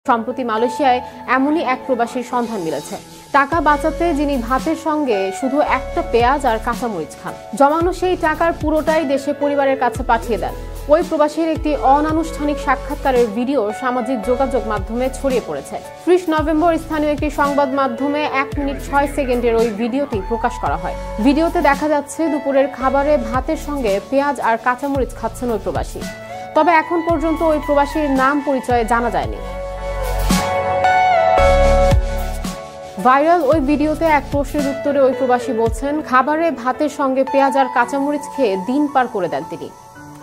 সম্প্রতি মালয়েশিয়ায় এমনই এক প্রবাসীর সন্ধান মিলেছে। টাকা বাঁচাতে যিনি ভাতের সঙ্গে শুধু একটা পেঁয়াজ আর কাঁচামরিচ খান। জমানো সেই টাকার পুরোটাই দেশে পরিবারের কাছে পাঠিয়ে দেন। ওই প্রবাসীর একটি অনানুষ্ঠানিক সাক্ষাৎকারের ভিডিও সামাজিক যোগাযোগ মাধ্যমে ছড়িয়ে পড়েছে। 30 নভেম্বর স্থানীয় একটি সংবাদ মাধ্যমে 1 মিনিট 6 সেকেন্ডের ওই ভিডিওটি প্রকাশ করা হয়। ভিডিওতে দেখা যাচ্ছে দুপুরের খাবারে ভাতের সঙ্গে পেঁয়াজ আর কাঁচামরিচ খাচ্ছেন ওই প্রবাসী। তবে এখন পর্যন্ত ওই প্রবাসীর নাম পরিচয় জানা যায়নি। ভাইরাল ওই ভিডিওতে এক প্রশ্নের উত্তরে ওই প্রবাসী বলছেন, খাবারে ভাতের সঙ্গে পেঁয়াজ আর কাঁচামরিচ খেয়ে দিন পার করে দেন তিনি,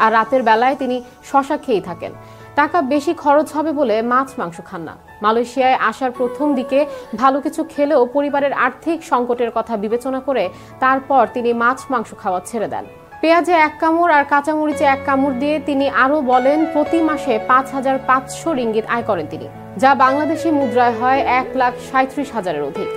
আর রাতের বেলায় তিনি শশা খেয়েই থাকেন। টাকা বেশি খরচ হবে বলে মাছ মাংস খান না। মালয়েশিয়ায় আসার প্রথম দিকে ভালো কিছু খেলেও পরিবারের আর্থিক সংকটের কথা বিবেচনা করে তারপর তিনি মাছ মাংস খাওয়া ছেড়ে দেন। পেঁয়াজে 1 কামড় আর কাঁচামরিচে 1 কামড় দিয়ে তিনি আরও বলেন প্রতি মাসে 5,500 রিঙ্গিত আয় করেন তিনি, যা বাংলাদেশি মুদ্রায় হয় 1,37,000-এর অধিক।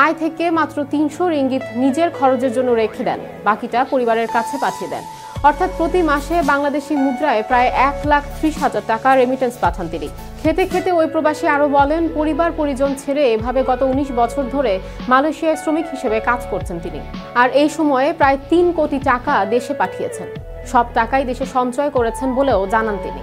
আয় থেকে মাত্র 300 রিঙ্গিত নিজের খরচের জন্য রেখে দেন, বাকিটা পরিবারের কাছে পাঠিয়ে দেন। অর্থাৎ প্রতি মাসে বাংলাদেশি মুদ্রায় প্রায় 1,30,000 টাকা রেমিটেন্স পাঠান তিনি। খেতে খেতে ওই প্রবাসী আরও বলেন, পরিবার পরিজন ছেড়ে এভাবে গত 19 বছর ধরে মালয়েশিয়ায় শ্রমিক হিসেবে কাজ করছেন তিনি, আর এই সময়ে প্রায় 3 কোটি টাকা দেশে পাঠিয়েছেন। সব টাকাই দেশে সঞ্চয় করেছেন বলেও জানান তিনি।